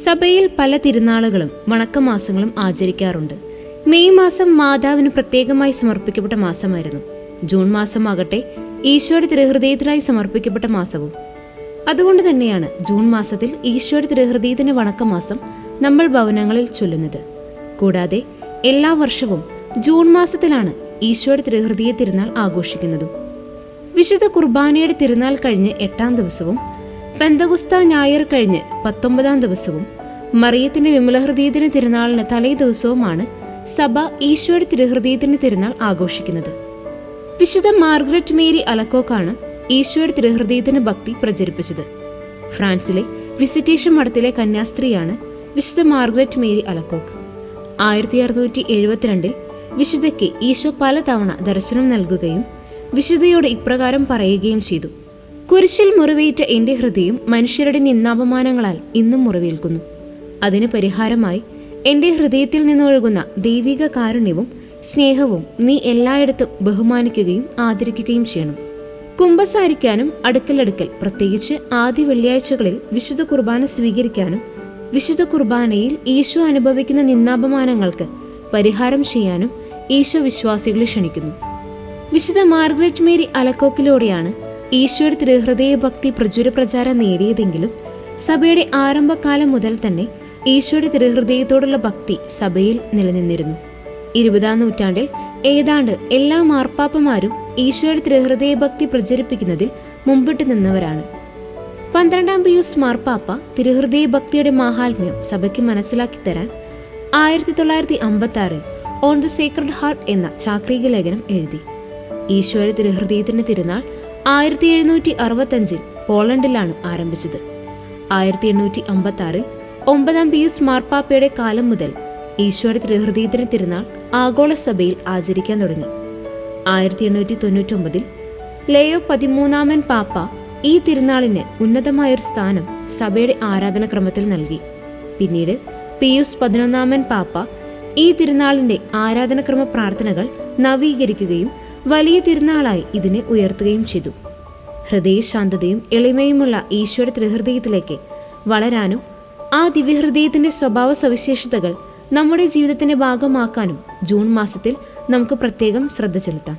സഭയിൽ പല തിരുനാളുകളും വണക്കമാസങ്ങളും ആചരിക്കാറുണ്ട്. മെയ് മാസം മാതാവിന് പ്രത്യേകമായി സമർപ്പിക്കപ്പെട്ട മാസമായിരുന്നു. ജൂൺ മാസമാകട്ടെ ഈശോയുടെ തിരുഹൃദയത്തിനായി സമർപ്പിക്കപ്പെട്ട മാസവും. അതുകൊണ്ട് തന്നെയാണ് ജൂൺ മാസത്തിൽ ഈശോയുടെ തിരുഹൃദയത്തിന് വണക്കമാസം നമ്മൾ ഭവനങ്ങളിൽ ചൊല്ലുന്നത്. കൂടാതെ എല്ലാ വർഷവും ജൂൺ മാസത്തിലാണ് ഈശോയുടെ തിരുഹൃദയ തിരുനാൾ ആഘോഷിക്കുന്നതും. വിശുദ്ധ കുർബാനയുടെ തിരുനാൾ കഴിഞ്ഞ് 8-ാം ദിവസവും പെന്തകുസ്ത ഞായർ കഴിഞ്ഞ് 19-ാം ദിവസവും മറിയത്തിന്റെ വിമലഹൃദയത്തിന് തിരുനാളിന് തലേ ദിവസവുമാണ് സഭ ഈശോയുടെ തിരുഹൃദയത്തിന്റെ തിരുനാൾ ആഘോഷിക്കുന്നത്. വിശുദ്ധ മാർഗ്രറ്റ് മേരി അലക്കോക്കാണ് ഈശോയുടെ തിരുഹൃദയത്തിന് ഭക്തി പ്രചരിപ്പിച്ചത്. ഫ്രാൻസിലെ വിസിറ്റേഷൻ മഠത്തിലെ കന്യാസ്ത്രീയാണ് വിശുദ്ധ മാർഗ്രറ്റ് മേരി അലക്കോക്ക്. 1672 വിശുദ്ധയ്ക്ക് ഈശോ പലതവണ ദർശനം നൽകുകയും വിശുദ്ധയോട് ഇപ്രകാരം പറയുകയും ചെയ്തു: കുരിശിൽ മുറിവേറ്റ എൻ്റെ ഹൃദയം മനുഷ്യരുടെ നിന്ദാപമാനങ്ങളാൽ ഇന്നും മുറിവേൽക്കുന്നു. അതിന് പരിഹാരമായി എൻ്റെ ഹൃദയത്തിൽ നിന്നൊഴുകുന്ന ദൈവിക കാരുണ്യവും സ്നേഹവും നീ എല്ലായിടത്തും ബഹുമാനിക്കുകയും ആദരിക്കുകയും ചെയ്യണം. കുമ്പസാരിക്കാനും അടുക്കലടുക്കൽ, പ്രത്യേകിച്ച് ആദ്യ വെള്ളിയാഴ്ചകളിൽ വിശുദ്ധ കുർബാന സ്വീകരിക്കാനും വിശുദ്ധ കുർബാനയിൽ ഈശോ അനുഭവിക്കുന്ന നിന്ദാപമാനങ്ങൾക്ക് പരിഹാരം ചെയ്യാനും ഈശോ വിശ്വാസികളെ ക്ഷണിക്കുന്നു. വിശുദ്ധ മാർഗ്രറ്റ് മേരി അലക്കോക്കിലൂടെയാണ് ഈശോയുടെ തിരുഹൃദയ ഭക്തി പ്രചുരപ്രചാരം നേടിയതെങ്കിലും സഭയുടെ ആരംഭകാലം മുതൽ തന്നെ ഈശോയുടെ തിരുഹൃദയത്തോടുള്ള ഭക്തി സഭയിൽ നിലനിന്നിരുന്നു. 20-ാം നൂറ്റാണ്ടിൽ ഏതാണ്ട് എല്ലാ മാർപ്പാപ്പമാരും ഈശോയുടെ തിരുഹൃദയ ഭക്തി പ്രചരിപ്പിക്കുന്നതിൽ മുമ്പിട്ട് നിന്നവരാണ്. 12-ാം പിയൂസ് മാർപ്പാപ്പ തിരുഹൃദയ ഭക്തിയുടെ മാഹാത്മ്യം സഭയ്ക്ക് മനസ്സിലാക്കി തരാൻ 1956 ഓൺ ദ സേക്രഡ് ഹാർട്ട് എന്ന ചാക്രിക ലേഖനം എഴുതി. ഈശോയുടെ തിരുഹൃദയത്തിന്റെ തിരുനാൾ 1765 പോളണ്ടിലാണ് ആരംഭിച്ചത്. 1856 9-ാം പിയൂസ് മാർപ്പാപ്പയുടെ കാലം മുതൽ ഈശോയുടെ തിരുഹൃദയത്തിന് തിരുനാൾ ആഗോള സഭയിൽ ആചരിക്കാൻ തുടങ്ങി. 1899 ലേയോ 13-ാമൻ പാപ്പ ഈ തിരുനാളിന് ഉന്നതമായൊരു സ്ഥാനം സഭയുടെ ആരാധനക്രമത്തിൽ നൽകി. പിന്നീട് പിയൂസ് 11-ാമൻ പാപ്പ ഈ തിരുനാളിന്റെ ആരാധനക്രമ പ്രാർത്ഥനകൾ നവീകരിക്കുകയും വലിയ തിരുനാളായി ഇതിനെ ഉയർത്തുകയും ചെയ്തു. ഹൃദയശാന്തതയും എളിമയുമുള്ള ഈശോയുടെ തിരുഹൃദയത്തിലേക്ക് വളരാനും ആ ദിവ്യഹൃദയത്തിന്റെ സ്വഭാവ സവിശേഷതകൾ നമ്മുടെ ജീവിതത്തിന്റെ ഭാഗമാക്കാനും ജൂൺ മാസത്തിൽ നമുക്ക് പ്രത്യേകം ശ്രദ്ധ ചെലുത്താം.